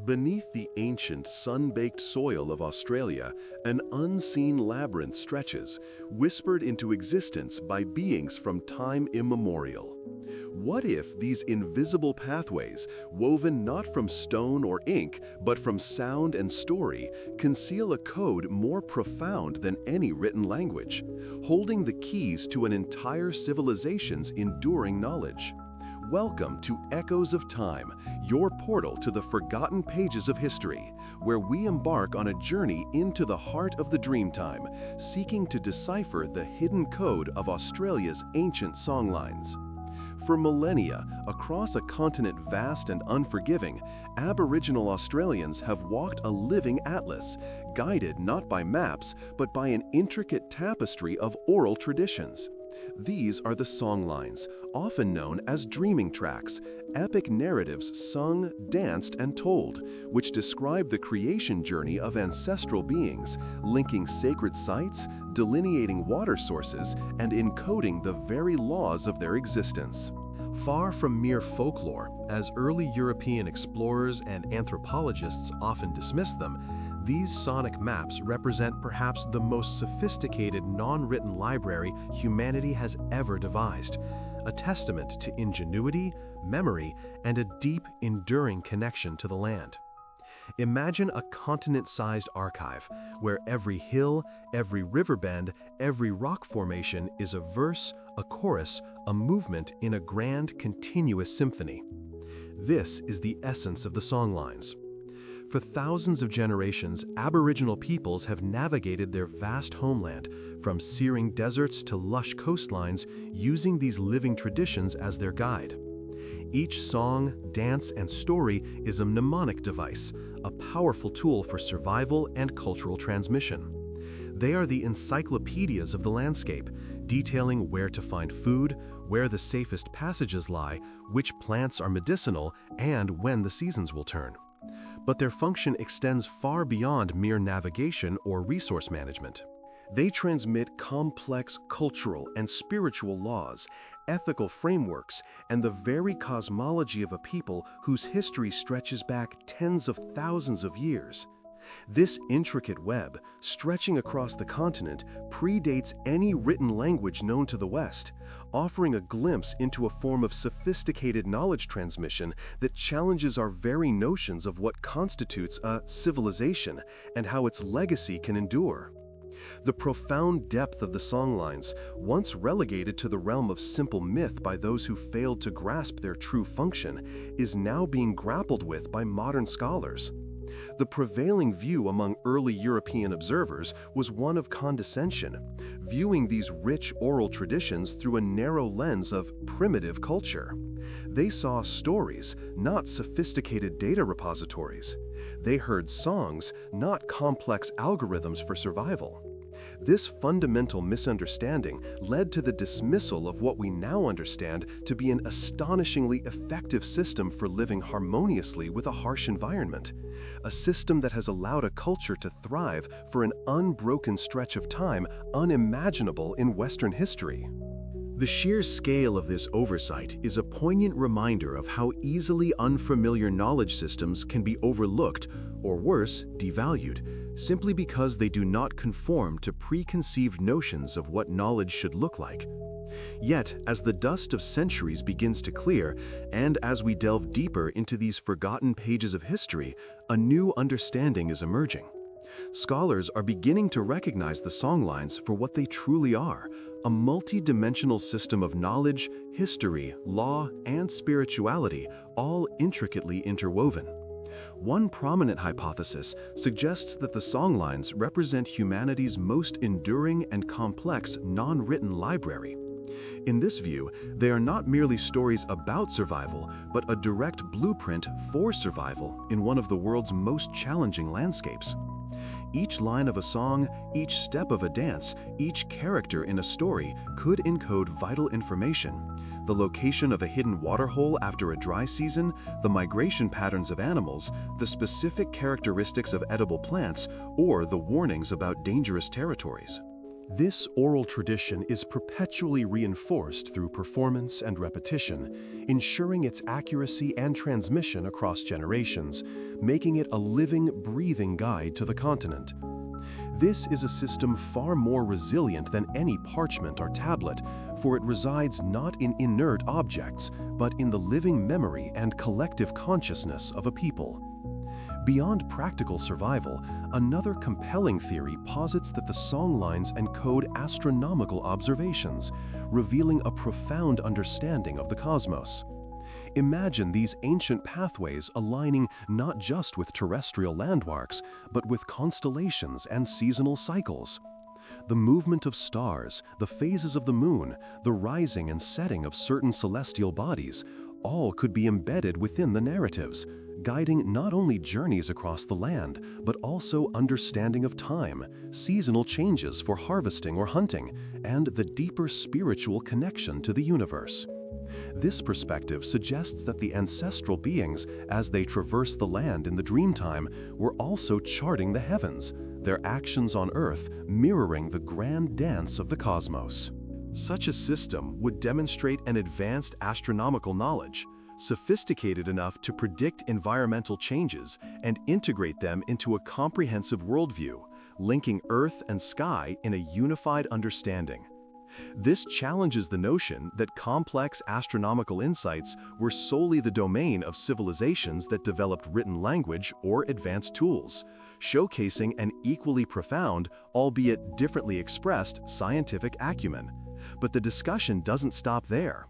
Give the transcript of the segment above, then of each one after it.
Beneath the ancient sun-baked soil of Australia, an unseen labyrinth stretches, whispered into existence by beings from time immemorial. What if these invisible pathways, woven not from stone or ink, but from sound and story, conceal a code more profound than any written language, holding the keys to an entire civilization's enduring knowledge? Welcome to Echoes of Time, your portal to the forgotten pages of history, where we embark on a journey into the heart of the Dreamtime, seeking to decipher the hidden code of Australia's ancient songlines. For millennia, across a continent vast and unforgiving, Aboriginal Australians have walked a living atlas, guided not by maps, but by an intricate tapestry of oral traditions. These are the songlines, often known as dreaming tracks, epic narratives sung, danced, and told, which describe the creation journey of ancestral beings, linking sacred sites, delineating water sources, and encoding the very laws of their existence. Far from mere folklore, as early European explorers and anthropologists often dismissed them, these sonic maps represent perhaps the most sophisticated non-written library humanity has ever devised, a testament to ingenuity, memory, and a deep, enduring connection to the land. Imagine a continent-sized archive where every hill, every river bend, every rock formation is a verse, a chorus, a movement in a grand, continuous symphony. This is the essence of the songlines. For thousands of generations, Aboriginal peoples have navigated their vast homeland, from searing deserts to lush coastlines, using these living traditions as their guide. Each song, dance, and story is a mnemonic device, a powerful tool for survival and cultural transmission. They are the encyclopedias of the landscape, detailing where to find food, where the safest passages lie, which plants are medicinal, and when the seasons will turn. But their function extends far beyond mere navigation or resource management. They transmit complex cultural and spiritual laws, ethical frameworks, and the very cosmology of a people whose history stretches back tens of thousands of years. This intricate web, stretching across the continent, predates any written language known to the West, offering a glimpse into a form of sophisticated knowledge transmission that challenges our very notions of what constitutes a civilization and how its legacy can endure. The profound depth of the songlines, once relegated to the realm of simple myth by those who failed to grasp their true function, is now being grappled with by modern scholars. The prevailing view among early European observers was one of condescension, viewing these rich oral traditions through a narrow lens of primitive culture. They saw stories, not sophisticated data repositories. They heard songs, not complex algorithms for survival. This fundamental misunderstanding led to the dismissal of what we now understand to be an astonishingly effective system for living harmoniously with a harsh environment, a system that has allowed a culture to thrive for an unbroken stretch of time unimaginable in Western history. The sheer scale of this oversight is a poignant reminder of how easily unfamiliar knowledge systems can be overlooked, or worse, devalued, simply because they do not conform to preconceived notions of what knowledge should look like. Yet, as the dust of centuries begins to clear, and as we delve deeper into these forgotten pages of history, a new understanding is emerging. Scholars are beginning to recognize the songlines for what they truly are, a multi-dimensional system of knowledge, history, law, and spirituality, all intricately interwoven. One prominent hypothesis suggests that the songlines represent humanity's most enduring and complex non-written library. In this view, they are not merely stories about survival, but a direct blueprint for survival in one of the world's most challenging landscapes. Each line of a song, each step of a dance, each character in a story could encode vital information. The location of a hidden waterhole after a dry season, the migration patterns of animals, the specific characteristics of edible plants, or the warnings about dangerous territories. This oral tradition is perpetually reinforced through performance and repetition, ensuring its accuracy and transmission across generations, making it a living, breathing guide to the continent. This is a system far more resilient than any parchment or tablet, for it resides not in inert objects, but in the living memory and collective consciousness of a people. Beyond practical survival, another compelling theory posits that the songlines encode astronomical observations, revealing a profound understanding of the cosmos. Imagine these ancient pathways aligning not just with terrestrial landmarks, but with constellations and seasonal cycles. The movement of stars, the phases of the moon, the rising and setting of certain celestial bodies, all could be embedded within the narratives, guiding not only journeys across the land, but also understanding of time, seasonal changes for harvesting or hunting, and the deeper spiritual connection to the universe. This perspective suggests that the ancestral beings, as they traverse the land in the Dreamtime, were also charting the heavens, their actions on Earth mirroring the grand dance of the cosmos. Such a system would demonstrate an advanced astronomical knowledge, sophisticated enough to predict environmental changes and integrate them into a comprehensive worldview, linking Earth and sky in a unified understanding. This challenges the notion that complex astronomical insights were solely the domain of civilizations that developed written language or advanced tools, showcasing an equally profound, albeit differently expressed, scientific acumen. But the discussion doesn't stop there.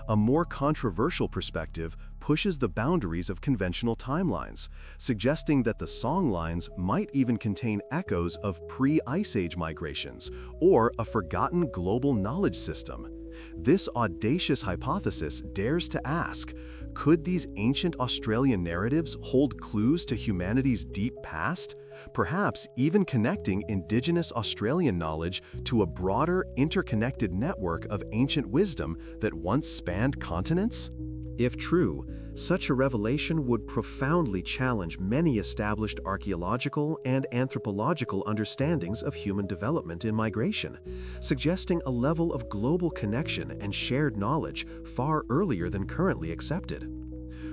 A more controversial perspective pushes the boundaries of conventional timelines, suggesting that the songlines might even contain echoes of pre-Ice Age migrations or a forgotten global knowledge system. This audacious hypothesis dares to ask, could these ancient Australian narratives hold clues to humanity's deep past, perhaps even connecting Indigenous Australian knowledge to a broader, interconnected network of ancient wisdom that once spanned continents? If true, such a revelation would profoundly challenge many established archaeological and anthropological understandings of human development and migration, suggesting a level of global connection and shared knowledge far earlier than currently accepted.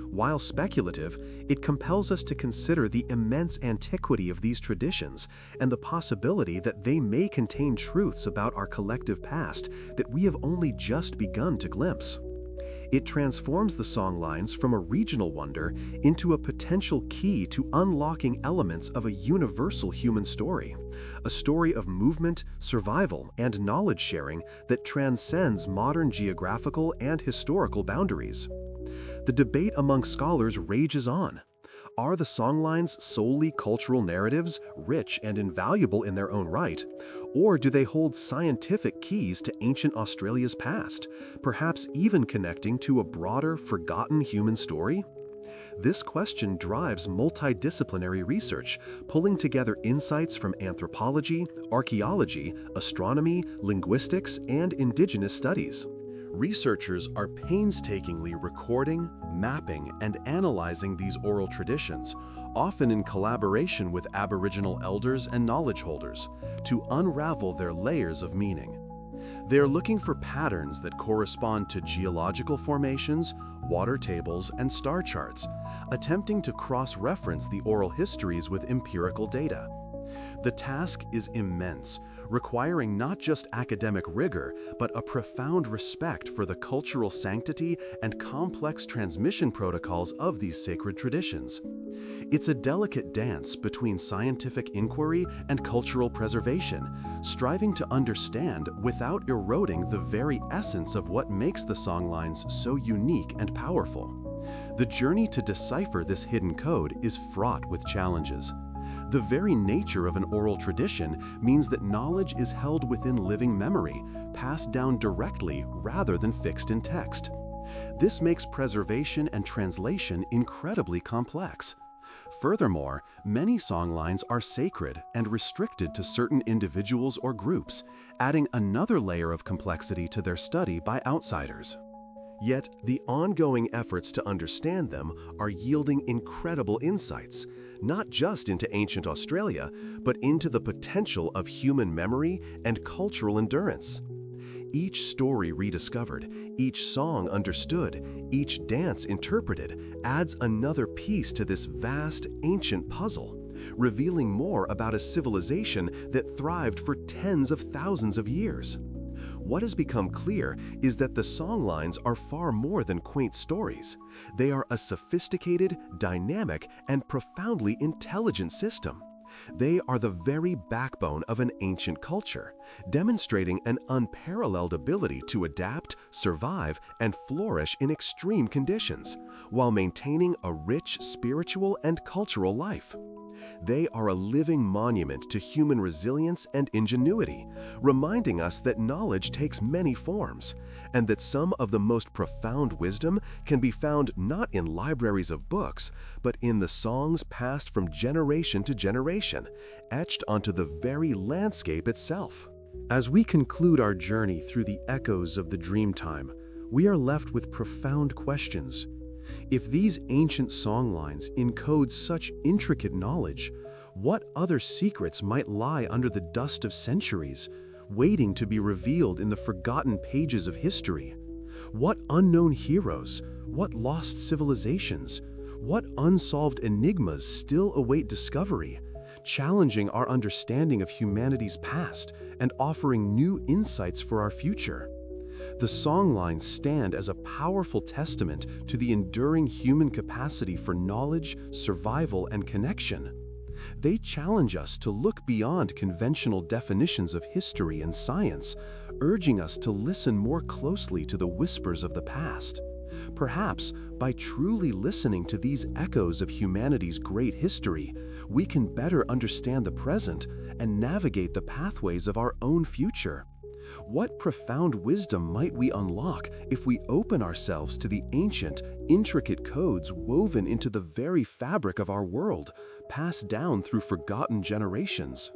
While speculative, it compels us to consider the immense antiquity of these traditions and the possibility that they may contain truths about our collective past that we have only just begun to glimpse. It transforms the songlines from a regional wonder into a potential key to unlocking elements of a universal human story, a story of movement, survival, and knowledge sharing that transcends modern geographical and historical boundaries. The debate among scholars rages on. Are the songlines solely cultural narratives, rich and invaluable in their own right, or do they hold scientific keys to ancient Australia's past, perhaps even connecting to a broader, forgotten human story? This question drives multidisciplinary research, pulling together insights from anthropology, archaeology, astronomy, linguistics, and Indigenous studies. Researchers are painstakingly recording, mapping, and analyzing these oral traditions, often in collaboration with Aboriginal elders and knowledge holders, to unravel their layers of meaning. They are looking for patterns that correspond to geological formations, water tables, and star charts, attempting to cross-reference the oral histories with empirical data. The task is immense, requiring not just academic rigor, but a profound respect for the cultural sanctity and complex transmission protocols of these sacred traditions. It's a delicate dance between scientific inquiry and cultural preservation, striving to understand without eroding the very essence of what makes the songlines so unique and powerful. The journey to decipher this hidden code is fraught with challenges. The very nature of an oral tradition means that knowledge is held within living memory, passed down directly rather than fixed in text. This makes preservation and translation incredibly complex. Furthermore, many songlines are sacred and restricted to certain individuals or groups, adding another layer of complexity to their study by outsiders. Yet, the ongoing efforts to understand them are yielding incredible insights, not just into ancient Australia, but into the potential of human memory and cultural endurance. Each story rediscovered, each song understood, each dance interpreted adds another piece to this vast, ancient puzzle, revealing more about a civilization that thrived for tens of thousands of years. What has become clear is that the songlines are far more than quaint stories. They are a sophisticated, dynamic, and profoundly intelligent system. They are the very backbone of an ancient culture, demonstrating an unparalleled ability to adapt, survive, and flourish in extreme conditions, while maintaining a rich spiritual and cultural life. They are a living monument to human resilience and ingenuity, reminding us that knowledge takes many forms, and that some of the most profound wisdom can be found not in libraries of books, but in the songs passed from generation to generation, etched onto the very landscape itself. As we conclude our journey through the echoes of the Dreamtime, we are left with profound questions. If these ancient songlines encode such intricate knowledge, what other secrets might lie under the dust of centuries, waiting to be revealed in the forgotten pages of history? What unknown heroes, what lost civilizations, what unsolved enigmas still await discovery, challenging our understanding of humanity's past and offering new insights for our future? The songlines stand as a powerful testament to the enduring human capacity for knowledge, survival, and connection. They challenge us to look beyond conventional definitions of history and science, urging us to listen more closely to the whispers of the past. Perhaps, by truly listening to these echoes of humanity's great history, we can better understand the present and navigate the pathways of our own future. What profound wisdom might we unlock if we open ourselves to the ancient, intricate codes woven into the very fabric of our world, passed down through forgotten generations?